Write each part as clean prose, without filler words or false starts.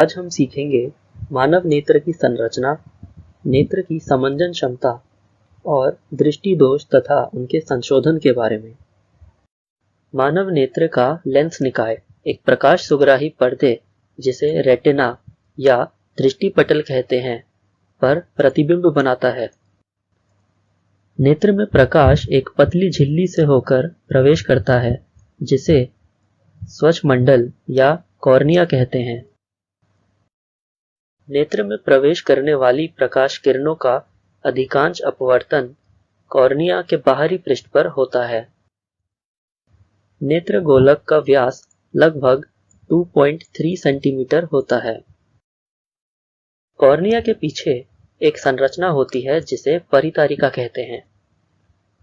आज हम सीखेंगे मानव नेत्र की संरचना, नेत्र की समंजन क्षमता और दृष्टि दोष तथा उनके संशोधन के बारे में। मानव नेत्र का लेंस निकाय एक प्रकाश सुग्राही पर्दे, जिसे रेटिना या दृष्टिपटल कहते हैं, पर प्रतिबिंब बनाता है। नेत्र में प्रकाश एक पतली झिल्ली से होकर प्रवेश करता है, जिसे स्वच्छमंडल या कॉर्निया कहते हैं। नेत्र में प्रवेश करने वाली प्रकाश किरणों का अधिकांश अपवर्तन कॉर्निया के बाहरी पृष्ठ पर होता है। नेत्र गोलक का व्यास लगभग 2.3 सेंटीमीटर होता है। कॉर्निया के पीछे एक संरचना होती है जिसे परितारिका कहते हैं।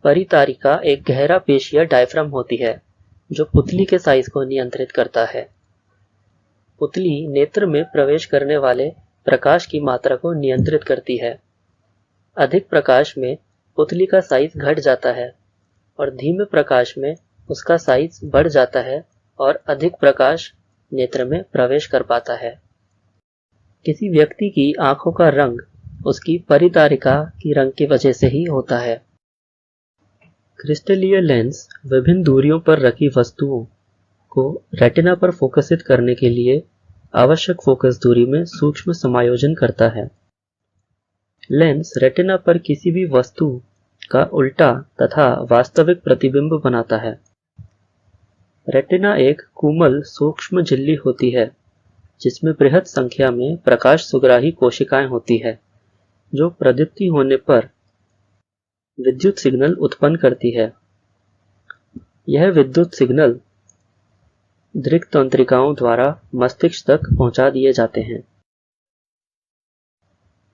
परितारिका एक गहरा पेशीय डायफ्राम होती है जो पुतली के साइज को नियंत्रित करता है। पुतली नेत्र में प्रवेश करने वाले प्रकाश की मात्रा को नियंत्रित करती है। अधिक प्रकाश में पुतली का साइज घट जाता है और धीमे प्रकाश में उसका साइज बढ़ जाता है और अधिक प्रकाश नेत्र में प्रवेश कर पाता है। किसी व्यक्ति की आंखों का रंग उसकी परितारिका की रंग की वजह से ही होता है। क्रिस्टलीय लेंस विभिन्न दूरियों पर रखी वस्तुओं को रेटिना पर फोकसित करने के लिए आवश्यक फोकस दूरी में सूक्ष्म समायोजन करता है। लेंस रेटिना पर किसी भी वस्तु का उल्टा तथा वास्तविक प्रतिबिंब बनाता है। रेटिना एक कोमल सूक्ष्म झिल्ली होती है जिसमें बृहद संख्या में प्रकाश सुग्राही कोशिकाएं होती है, जो प्रदीप्ति होने पर विद्युत सिग्नल उत्पन्न करती है। यह विद्युत सिग्नल दृक् तंत्रिकाओं द्वारा मस्तिष्क तक पहुंचा दिए जाते हैं।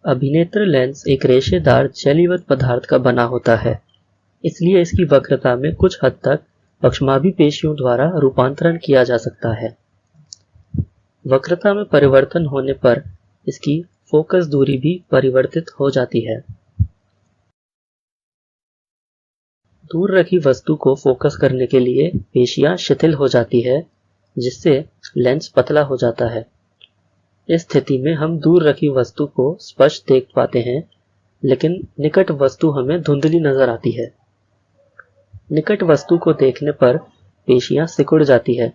अभिनेत्र लेंस एक रेशेदार जेलीवत पदार्थ का बना होता है, इसलिए इसकी वक्रता में कुछ हद तक पक्षमाभी पेशियों द्वारा रूपांतरण किया जा सकता है। वक्रता में परिवर्तन होने पर इसकी फोकस दूरी भी परिवर्तित हो जाती है। दूर रखी वस्तु को फोकस करने के लिए पेशियां शिथिल हो जाती है, जिससे लेंस पतला हो जाता है। इस स्थिति में हम दूर रखी वस्तु को स्पष्ट देख पाते हैं, लेकिन निकट वस्तु हमें धुंधली नजर आती है। निकट वस्तु को देखने पर पेशियां सिकुड़ जाती है,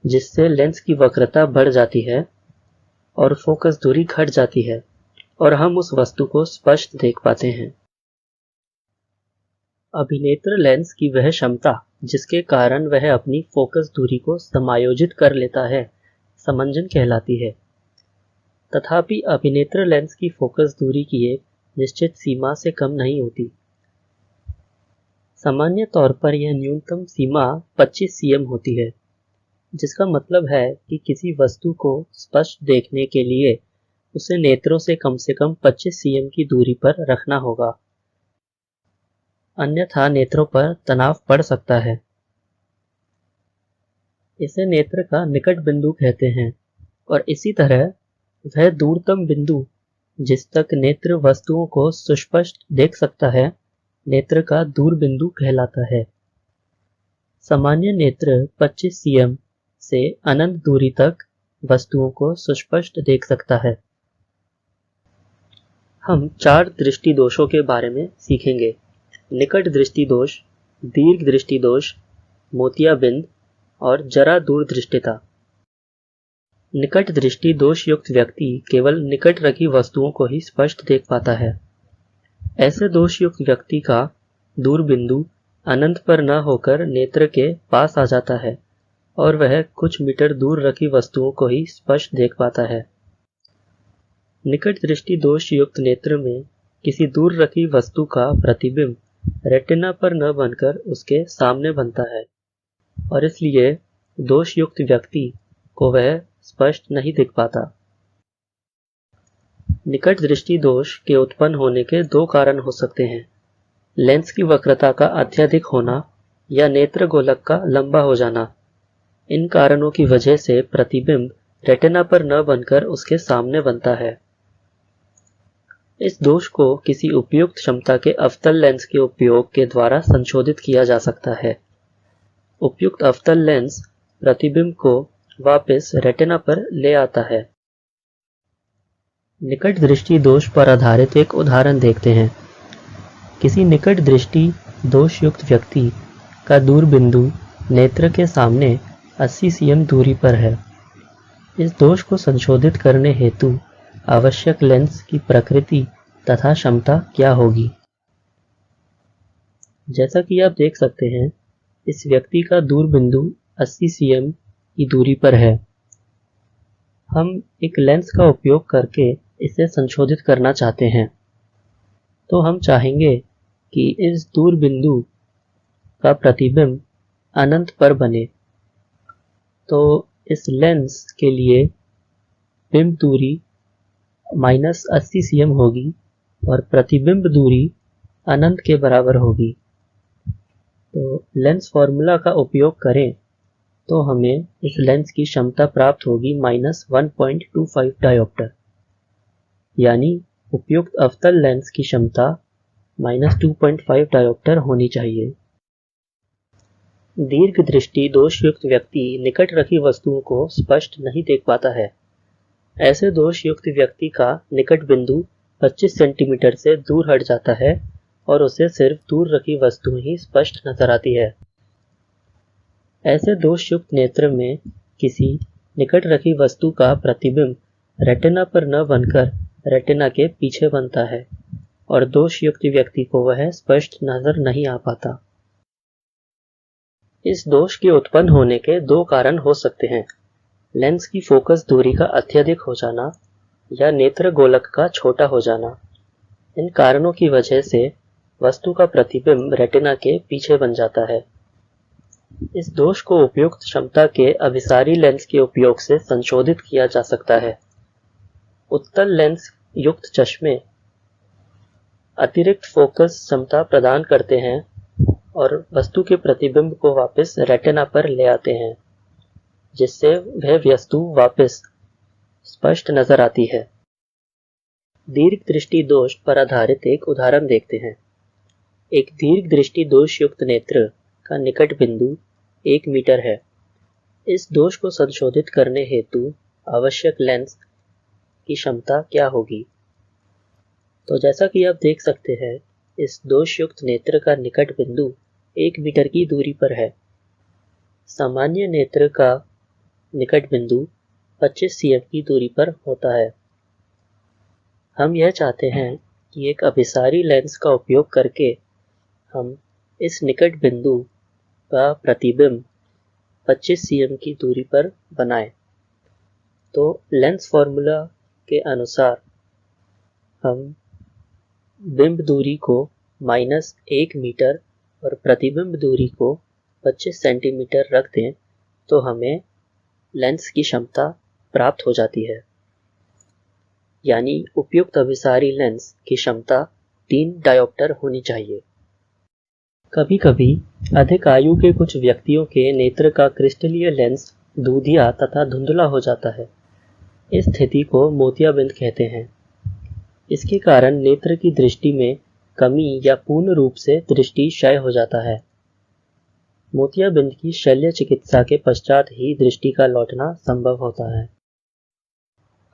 जिससे लेंस की वक्रता बढ़ जाती है और फोकस दूरी घट जाती है और हम उस वस्तु को स्पष्ट देख पाते हैं। अभिनेत्र लेंस की वह क्षमता जिसके कारण वह अपनी फोकस दूरी को समायोजित कर लेता है, समंजन कहलाती है। तथापि अभिनेत्र लेंस की फोकस दूरी की एक निश्चित सीमा से कम नहीं होती। सामान्य तौर पर यह न्यूनतम सीमा 25 cm होती है, जिसका मतलब है कि किसी वस्तु को स्पष्ट देखने के लिए उसे नेत्रों से कम 25 cm की दूरी पर रखना होगा, अन्यथा नेत्रों पर तनाव पड़ सकता है। इसे नेत्र का निकट बिंदु कहते हैं और इसी तरह वह दूरतम बिंदु जिस तक नेत्र वस्तुओं को सुस्पष्ट देख सकता है, नेत्र का दूर बिंदु कहलाता है। सामान्य नेत्र 25 cm से अनंत दूरी तक वस्तुओं को सुस्पष्ट देख सकता है। हम 4 दृष्टि दोषों के बारे में सीखेंगे: निकट दृष्टि दोष, दीर्घ दृष्टि दोष, मोतियाबिंद और जरा दूरदृष्टिता। निकट दृष्टि दोष युक्त व्यक्ति केवल निकट रखी वस्तुओं को ही स्पष्ट देख पाता है। ऐसे दोष युक्त व्यक्ति का दूर बिंदु अनंत पर न होकर नेत्र के पास आ जाता है और वह कुछ मीटर दूर रखी वस्तुओं को ही स्पष्ट देख पाता है। निकट दृष्टि दोष युक्त नेत्र में किसी दूर रखी वस्तु का प्रतिबिंब रेटिना पर न बनकर उसके सामने बनता है और इसलिए दोष युक्त व्यक्ति को वह स्पष्ट नहीं दिख पाता। निकट दृष्टि दोष के उत्पन्न होने के 2 कारण हो सकते हैं: लेंस की वक्रता का अत्यधिक होना या नेत्र गोलक का लंबा हो जाना। इन कारणों की वजह से प्रतिबिंब रेटिना पर न बनकर उसके सामने बनता है। इस दोष को किसी उपयुक्त क्षमता के अवतल लेंस के उपयोग के द्वारा संशोधित किया जा सकता है। उपयुक्त अवतल लेंस प्रतिबिंब को वापस रेटिना पर ले आता है। निकट दृष्टि दोष पर आधारित एक उदाहरण देखते हैं। किसी निकट दृष्टि दोष युक्त व्यक्ति का दूरबिंदु नेत्र के सामने 80 cm दूरी पर है। इस दोष को संशोधित करने हेतु आवश्यक लेंस की प्रकृति तथा क्षमता क्या होगी? जैसा कि आप देख सकते हैं, इस व्यक्ति का दूरबिंदु 80 cm की दूरी पर है। हम एक लेंस का उपयोग करके इसे संशोधित करना चाहते हैं। तो हम चाहेंगे कि इस दूरबिंदु का प्रतिबिंब अनंत पर बने। तो इस लेंस के लिए बिंब दूरी -80 cm होगी और प्रतिबिंब दूरी अनंत के बराबर होगी। तो लेंस फॉर्मूला का उपयोग करें तो हमें इस लेंस की क्षमता प्राप्त होगी -1.25 डायोप्टर, यानी उपयुक्त अवतल लेंस की क्षमता -2.5 डायोप्टर होनी चाहिए। दीर्घ दृष्टि दोष युक्त व्यक्ति निकट रखी वस्तुओं को स्पष्ट नहीं देख पाता है। ऐसे दोष युक्त व्यक्ति का निकट बिंदु 25 सेंटीमीटर से दूर हट जाता है और उसे सिर्फ दूर रखी वस्तु ही स्पष्ट नजर आती है। ऐसे दोष युक्त नेत्र में किसी निकट रखी वस्तु का प्रतिबिंब रेटिना पर न बनकर रेटिना के पीछे बनता है और दोष युक्त व्यक्ति को वह स्पष्ट नजर नहीं आ पाता। इस दोष के उत्पन्न होने के दो कारण हो सकते हैं: लेंस की फोकस दूरी का अत्यधिक हो जाना या नेत्र गोलक का छोटा हो जाना। इन कारणों की वजह से वस्तु का प्रतिबिंब रेटिना के पीछे बन जाता है। इस दोष को उपयुक्त क्षमता के अभिसारी लेंस के उपयोग से संशोधित किया जा सकता है। उत्तल लेंस युक्त चश्मे अतिरिक्त फोकस क्षमता प्रदान करते हैं और वस्तु के प्रतिबिंब को वापस रेटिना पर ले आते हैं, जिससे वह वस्तु वापस स्पष्ट नजर आती है। दीर्घ दृष्टि दोष पर आधारित एक उदाहरण देखते हैं। एक दीर्घ दृष्टि दोष युक्त नेत्र का निकट बिंदु 1 मीटर है। इस दोष को संशोधित करने हेतु आवश्यक लेंस की क्षमता क्या होगी? तो जैसा कि आप देख सकते हैं, इस दोष युक्त नेत्र का निकट बिंदु 1 मीटर की दूरी पर है। सामान्य नेत्र का निकट बिंदु 25 cm की दूरी पर होता है। हम यह चाहते हैं कि एक अभिसारी लेंस का उपयोग करके हम इस निकट बिंदु का प्रतिबिंब 25 cm की दूरी पर बनाएं। तो लेंस फॉर्मूला के अनुसार हम बिंब दूरी को -1 मीटर और प्रतिबिंब दूरी को 25 सेंटीमीटर रख दें तो हमें लेंस की क्षमता प्राप्त हो जाती है, यानी उपयुक्त अभिसारी लेंस की क्षमता 3 डायोप्टर होनी चाहिए। कभी कभी अधिक आयु के कुछ व्यक्तियों के नेत्र का क्रिस्टलीय लेंस दूधिया तथा धुंधला हो जाता है। इस स्थिति को मोतियाबिंद कहते हैं। इसके कारण नेत्र की दृष्टि में कमी या पूर्ण रूप से दृष्टि क्षय हो जाता है। मोतियाबिंद की शल्य चिकित्सा के पश्चात ही दृष्टि का लौटना संभव होता है।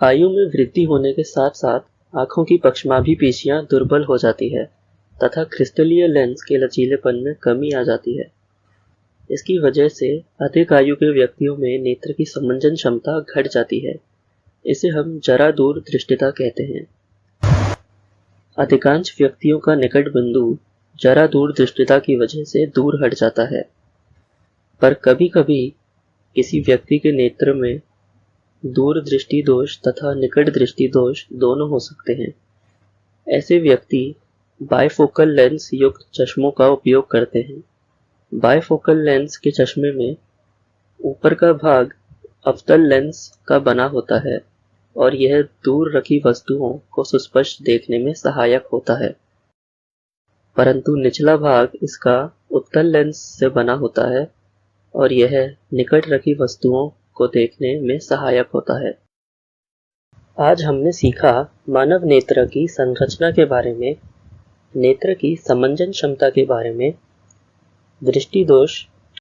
आयु में वृद्धि होने के साथ साथ आंखों की पक्षमाभी पेशियां दुर्बल हो जाती है तथा क्रिस्टलीय लेंस के लचीलेपन में कमी आ जाती है। इसकी वजह से अधिक आयु के व्यक्तियों में नेत्र की समंजन क्षमता घट जाती है। इसे हम जरा दूर दृष्टिता कहते हैं। अधिकांश व्यक्तियों का निकट बिंदु जरा दूर दृष्टिता की वजह से दूर हट जाता है, पर कभी कभी किसी व्यक्ति के नेत्र में दूर दृष्टि दोष तथा निकट दृष्टि दोष दोनों हो सकते हैं। ऐसे व्यक्ति बायफोकल लेंस युक्त चश्मों का उपयोग करते हैं। बायफोकल लेंस के चश्मे में ऊपर का भाग अवतल लेंस का बना होता है और यह दूर रखी वस्तुओं को सुस्पष्ट देखने में सहायक होता है, परंतु निचला भाग इसका उत्तल लेंस से बना होता है और यह निकट रखी वस्तुओं को देखने में सहायक होता है। आज हमने सीखा मानव नेत्र की संरचना के बारे में, नेत्र की समंजन क्षमता के बारे में, दृष्टि दोष